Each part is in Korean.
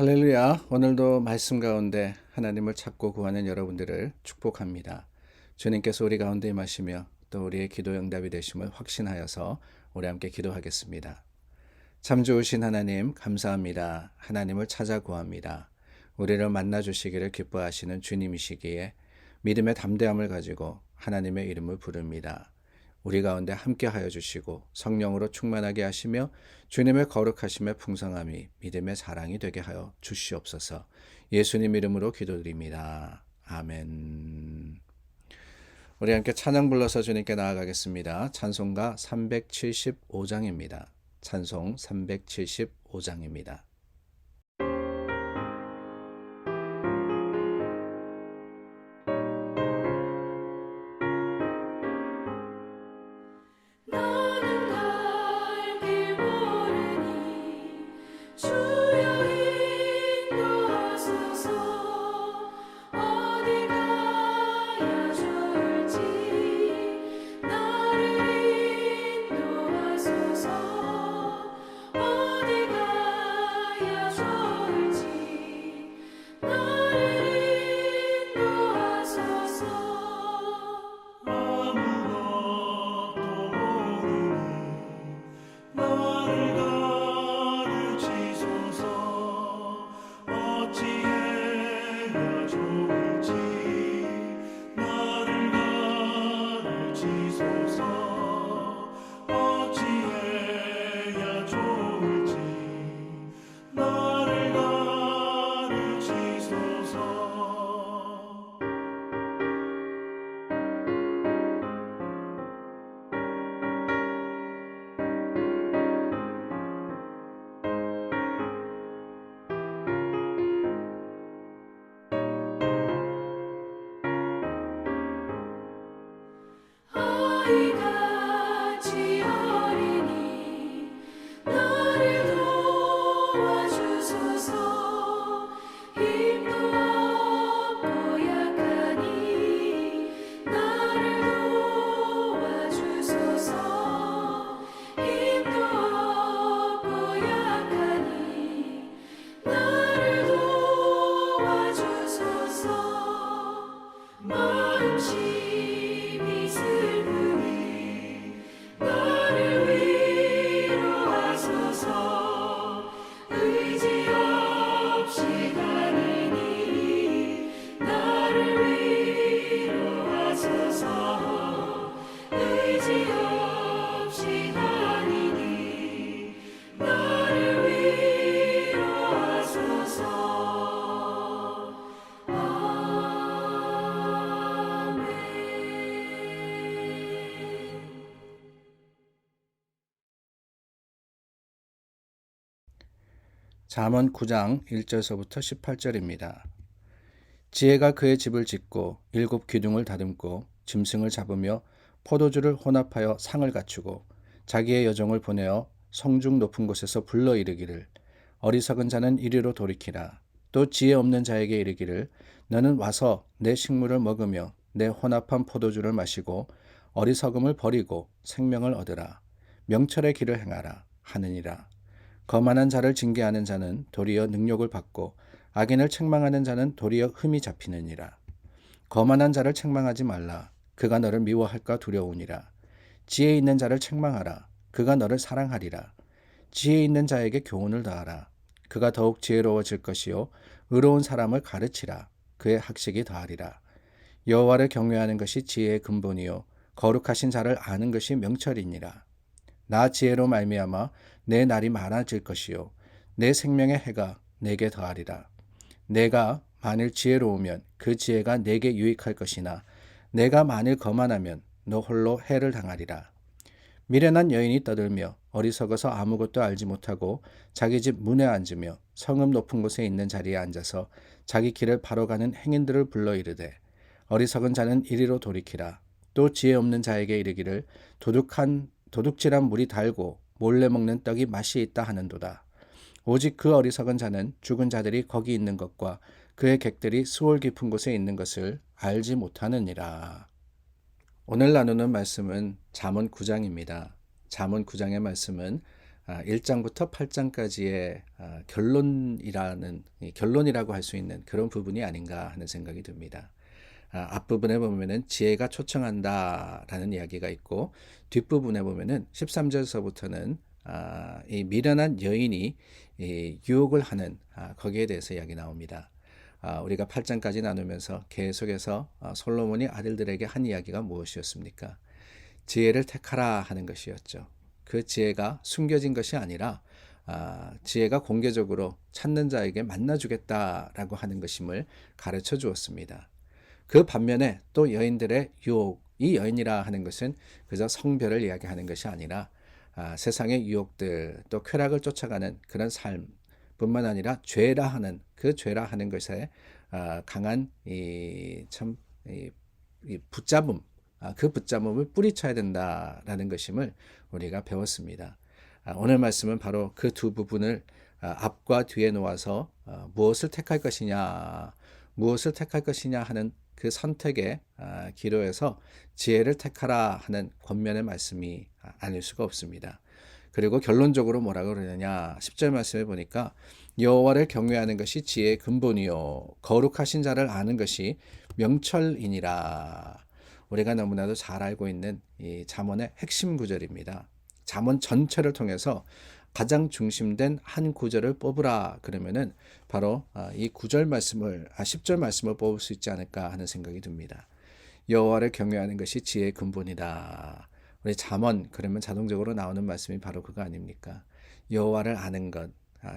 할렐루야. 오늘도 말씀 가운데 하나님을 찾고 구하는 여러분들을 축복합니다. 주님께서 우리 가운데 임하시며 또 우리의 기도 응답이 되심을 확신하여서 우리 함께 기도하겠습니다. 참 좋으신 하나님 감사합니다. 하나님을 찾아 구합니다. 우리를 만나 주시기를 기뻐하시는 주님이시기에 믿음의 담대함을 가지고 하나님의 이름을 부릅니다. 우리 가운데 함께하여 주시고 성령으로 충만하게 하시며 주님의 거룩하심의 풍성함이 믿음의 사랑이 되게 하여 주시옵소서. 예수님 이름으로 기도드립니다. 아멘. 우리 함께 찬양 불러서 주님께 나아가겠습니다. 찬송가 375장입니다. 찬송 375장입니다. 나는 갈 길 모르니 주여 인도하소서. 어디 가야 좋을지 나를 인도하소서. 어디 가야 좋을지 나를 인도하소서. 나를 가르치소서. 어찌해야 좋을지 나를 가르치소서. 어찌해야 좋을지 나를 가르치소서. 아이같이 어리니 나를 도와주소서. 힘도 없고 약하니 나를 도와주소서. 힘도 없고 약하니 나를 도와주소서. 마음심이 슬프니 나를 위로하소서. 의지 없이 다니니 나를 위로하소서. 의지 없이 다니니 나를 위로하소서. 아멘. 잠언 9장 1절서부터 18절입니다. 지혜가 그의 집을 짓고 7 기둥을 다듬고 짐승을 잡으며 포도주를 혼합하여 상을 갖추고 자기의 여종을 보내어 성중 높은 곳에서 불러 이르기를 어리석은 자는 이리로 돌이키라. 또 지혜 없는 자에게 이르기를 너는 와서 내 식물을 먹으며 내 혼합한 포도주를 마시고 어리석음을 버리고 생명을 얻으라. 명철의 길을 행하라 하느니라. 거만한 자를 징계하는 자는 도리어 능욕을 받고 악인을 책망하는 자는 도리어 흠이 잡히느니라. 거만한 자를 책망하지 말라. 그가 너를 미워할까 두려우니라. 지혜 있는 자를 책망하라. 그가 너를 사랑하리라. 지혜 있는 자에게 교훈을 다하라. 그가 더욱 지혜로워질 것이요 의로운 사람을 가르치라. 그의 학식이 더하리라. 여호와를 경외하는 것이 지혜의 근본이요 거룩하신 자를 아는 것이 명철이니라. 나 지혜로 말미암아 내 날이 많아질 것이요 내 생명의 해가 내게 더하리라. 내가 만일 지혜로우면 그 지혜가 내게 유익할 것이나 내가 만일 거만하면 너 홀로 해를 당하리라. 미련한 여인이 떠들며 어리석어서 아무것도 알지 못하고 자기 집 문에 앉으며 성읍 높은 곳에 있는 자리에 앉아서 자기 길을 바로 가는 행인들을 불러 이르되 어리석은 자는 이리로 돌이키라. 또 지혜 없는 자에게 이르기를 도둑질한 물이 달고 몰래 먹는 떡이 맛이 있다 하는도다. 오직 그 어리석은 자는 죽은 자들이 거기 있는 것과 그의 객들이 수월 깊은 곳에 있는 것을 알지 못하느니라. 오늘 나누는 말씀은 잠언 9장입니다. 잠언 9장의 말씀은 1장부터 8장까지의 결론이라고 할 수 있는 그런 부분이 아닌가 하는 생각이 듭니다. 앞부분에 보면은 지혜가 초청한다라는 이야기가 있고, 뒷부분에 보면은 13절서부터는 이 미련한 여인이 이 유혹을 하는 거기에 대해서 이야기 나옵니다. 우리가 8장까지 나누면서 계속해서 솔로몬이 아들들에게 한 이야기가 무엇이었습니까? 지혜를 택하라 하는 것이었죠. 그 지혜가 숨겨진 것이 아니라 지혜가 공개적으로 찾는 자에게 만나주겠다라고 하는 것임을 가르쳐 주었습니다. 그 반면에 또 여인들의 유혹, 이 여인이라 하는 것은 그저 성별을 이야기하는 것이 아니라 세상의 유혹들, 또 쾌락을 쫓아가는 그런 삶뿐만 아니라 죄라 하는 그 죄라 하는 것에 강한 이 붙잡음, 그 붙잡음을 뿌리쳐야 된다라는 것임을 우리가 배웠습니다. 오늘 말씀은 바로 그 두 부분을 앞과 뒤에 놓아서 무엇을 택할 것이냐 하는 그 선택의 기로에서 지혜를 택하라 하는 권면의 말씀이 아닐 수가 없습니다. 그리고 결론적으로 뭐라고 그러느냐, 10절 말씀에 보니까 여호와를 경외하는 것이 지혜의 근본이요 거룩하신 자를 아는 것이 명철이니라. 우리가 너무나도 잘 알고 있는 이 잠언의 핵심 구절입니다. 잠언 전체를 통해서 가장 중심된 한 구절을 뽑으라 그러면은 바로 이 9절 말씀을 10절 말씀을 뽑을 수 있지 않을까 하는 생각이 듭니다. 여호와를 경외하는 것이 지혜의 근본이다. 우리 잠언 그러면 자동적으로 나오는 말씀이 바로 그거 아닙니까? 여호와를 아는 것,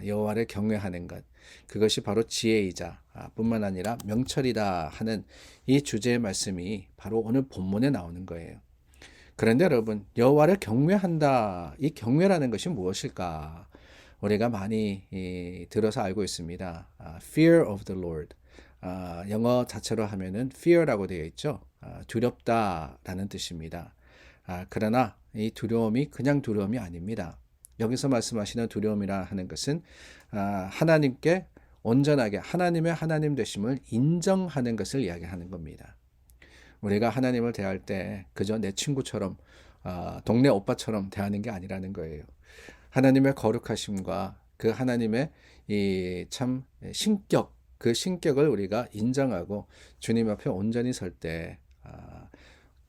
여호와를 경외하는 것, 그것이 바로 지혜이자 뿐만 아니라 명철이다 하는 이 주제의 말씀이 바로 오늘 본문에 나오는 거예요. 그런데 여러분, 여호와를 경외한다. 이 경외라는 것이 무엇일까? 우리가 많이 들어서 알고 있습니다. Fear of the Lord. 영어 자체로 하면은 fear라고 되어 있죠. 두렵다라는 뜻입니다. 그러나 이 두려움이 그냥 두려움이 아닙니다. 여기서 말씀하시는 두려움이라 하는 것은 하나님께 온전하게 하나님의 하나님 되심을 인정하는 것을 이야기하는 겁니다. 우리가 하나님을 대할 때 그저 내 친구처럼 동네 오빠처럼 대하는 게 아니라는 거예요. 하나님의 거룩하심과 그 하나님의 이 참 신격, 그 신격을 우리가 인정하고 주님 앞에 온전히 설 때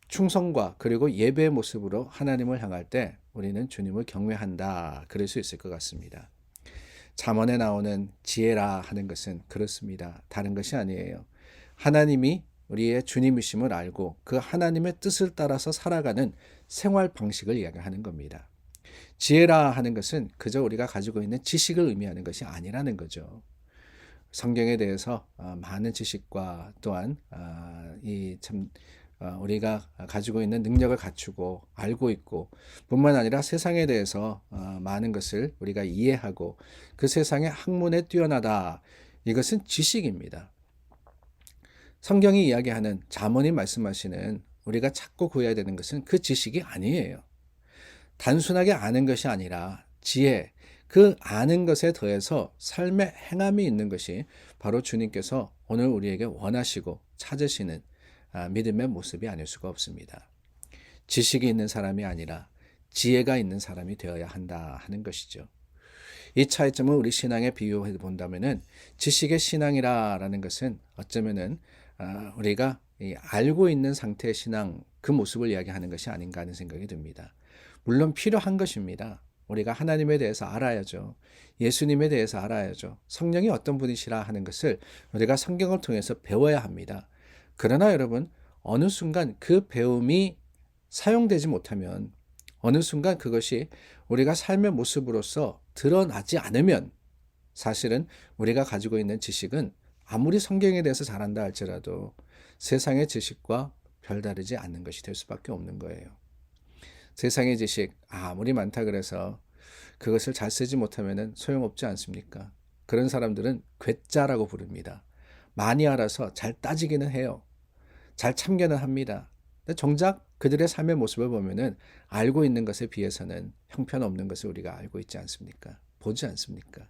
충성과 그리고 예배의 모습으로 하나님을 향할 때 우리는 주님을 경외한다. 그럴 수 있을 것 같습니다. 잠언에 나오는 지혜라 하는 것은 그렇습니다. 다른 것이 아니에요. 하나님이 우리의 주님이심을 알고 그 하나님의 뜻을 따라서 살아가는 생활 방식을 이야기하는 겁니다. 지혜라 하는 것은 그저 우리가 가지고 있는 지식을 의미하는 것이 아니라는 거죠. 성경에 대해서 많은 지식과 또한 우리가 가지고 있는 능력을 갖추고 알고 있고 뿐만 아니라 세상에 대해서 많은 것을 우리가 이해하고 그 세상의 학문에 뛰어나다. 이것은 지식입니다. 성경이 이야기하는 잠언이 말씀하시는 우리가 찾고 구해야 되는 것은 그 지식이 아니에요. 단순하게 아는 것이 아니라 지혜, 그 아는 것에 더해서 삶의 행함이 있는 것이 바로 주님께서 오늘 우리에게 원하시고 찾으시는 믿음의 모습이 아닐 수가 없습니다. 지식이 있는 사람이 아니라 지혜가 있는 사람이 되어야 한다 하는 것이죠. 이 차이점을 우리 신앙에 비유해 본다면은 지식의 신앙이라는 것은 어쩌면은 우리가 알고 있는 상태의 신앙 그 모습을 이야기하는 것이 아닌가 하는 생각이 듭니다. 물론 필요한 것입니다. 우리가 하나님에 대해서 알아야죠. 예수님에 대해서 알아야죠. 성령이 어떤 분이시라 하는 것을 우리가 성경을 통해서 배워야 합니다. 그러나 여러분, 어느 순간 그 배움이 사용되지 못하면, 어느 순간 그것이 우리가 삶의 모습으로서 드러나지 않으면 사실은 우리가 가지고 있는 지식은 아무리 성경에 대해서 잘한다 할지라도 세상의 지식과 별다르지 않는 것이 될 수밖에 없는 거예요. 세상의 지식 아무리 많다 그래서 그것을 잘 쓰지 못하면 소용없지 않습니까? 그런 사람들은 괴짜라고 부릅니다. 많이 알아서 잘 따지기는 해요. 잘 참견은 합니다. 근데 정작 그들의 삶의 모습을 보면은 알고 있는 것에 비해서는 형편없는 것을 우리가 알고 있지 않습니까? 보지 않습니까?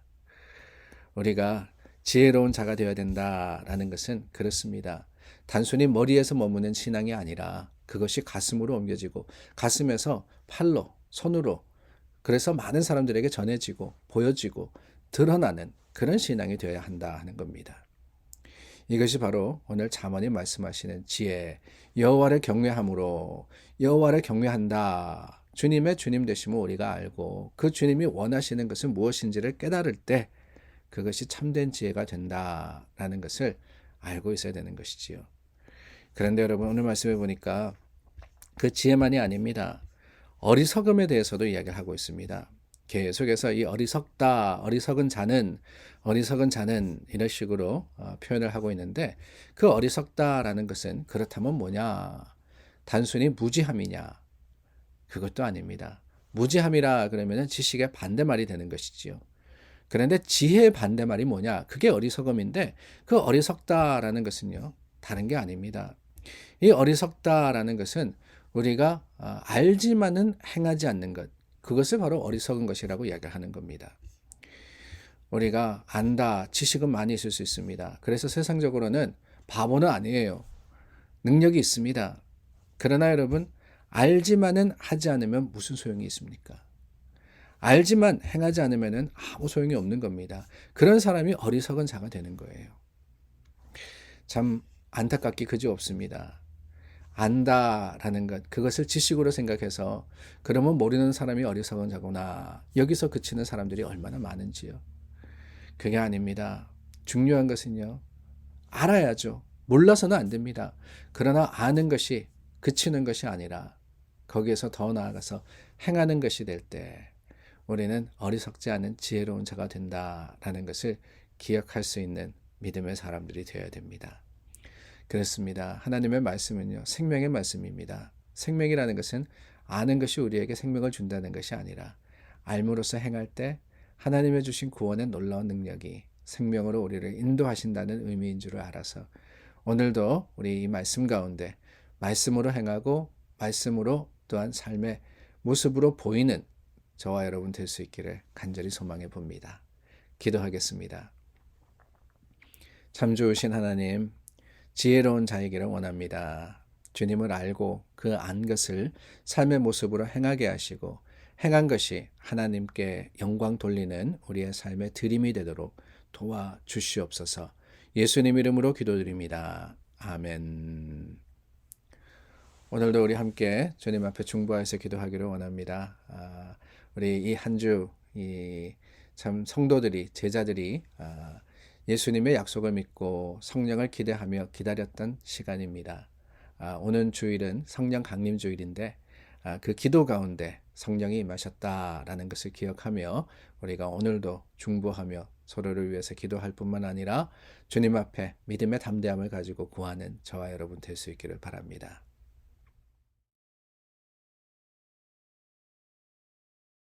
우리가 지혜로운 자가 되어야 된다라는 것은 그렇습니다. 단순히 머리에서 머무는 신앙이 아니라 그것이 가슴으로 옮겨지고 가슴에서 팔로, 손으로 그래서 많은 사람들에게 전해지고 보여지고 드러나는 그런 신앙이 되어야 한다 하는 겁니다. 이것이 바로 오늘 잠언이 말씀하시는 지혜, 여호와를 경외함으로 여호와를 경외한다. 주님의 주님 되심을 우리가 알고 그 주님이 원하시는 것은 무엇인지를 깨달을 때 그것이 참된 지혜가 된다라는 것을 알고 있어야 되는 것이지요. 그런데 여러분 오늘 말씀해 보니까 그 지혜만이 아닙니다. 어리석음에 대해서도 이야기를 하고 있습니다. 계속해서 이 어리석은 자는 이런 식으로 표현을 하고 있는데 그 어리석다라는 것은 그렇다면 뭐냐? 단순히 무지함이냐? 그것도 아닙니다. 무지함이라 그러면 지식의 반대말이 되는 것이지요. 그런데 지혜의 반대말이 뭐냐? 그게 어리석음인데 그 어리석다라는 것은요. 다른 게 아닙니다. 이 어리석다라는 것은 우리가 알지만은 행하지 않는 것. 그것을 바로 어리석은 것이라고 이야기하는 겁니다. 우리가 안다, 지식은 많이 있을 수 있습니다. 그래서 세상적으로는 바보는 아니에요. 능력이 있습니다. 그러나 여러분, 알지만은 하지 않으면 무슨 소용이 있습니까? 알지만 행하지 않으면 아무 소용이 없는 겁니다. 그런 사람이 어리석은 자가 되는 거예요. 참 안타깝기 그지없습니다. 안다라는 것, 그것을 지식으로 생각해서 그러면 모르는 사람이 어리석은 자구나. 여기서 그치는 사람들이 얼마나 많은지요. 그게 아닙니다. 중요한 것은요. 알아야죠. 몰라서는 안 됩니다. 그러나 아는 것이 그치는 것이 아니라 거기에서 더 나아가서 행하는 것이 될 때 우리는 어리석지 않은 지혜로운 자가 된다라는 것을 기억할 수 있는 믿음의 사람들이 되어야 됩니다. 그렇습니다. 하나님의 말씀은요. 생명의 말씀입니다. 생명이라는 것은 아는 것이 우리에게 생명을 준다는 것이 아니라 알므로써 행할 때 하나님의 주신 구원의 놀라운 능력이 생명으로 우리를 인도하신다는 의미인 줄 알아서 오늘도 우리 이 말씀 가운데 말씀으로 행하고 말씀으로 또한 삶의 모습으로 보이는 저와 여러분 될 수 있기를 간절히 소망해 봅니다. 기도하겠습니다. 참 좋으신 하나님, 지혜로운 자이기를 원합니다. 주님을 알고 그 안 것을 삶의 모습으로 행하게 하시고 행한 것이 하나님께 영광 돌리는 우리의 삶의 드림이 되도록 도와주시옵소서. 예수님 이름으로 기도드립니다. 아멘. 오늘도 우리 함께 주님 앞에 중보하여서 기도하기를 원합니다. 우리 이 한 주 참 성도들이 제자들이 예수님의 약속을 믿고 성령을 기대하며 기다렸던 시간입니다. 오는 주일은 성령 강림 주일인데 그 기도 가운데 성령이 임하셨다라는 것을 기억하며 우리가 오늘도 중보하며 서로를 위해서 기도할 뿐만 아니라 주님 앞에 믿음의 담대함을 가지고 구하는 저와 여러분 될 수 있기를 바랍니다.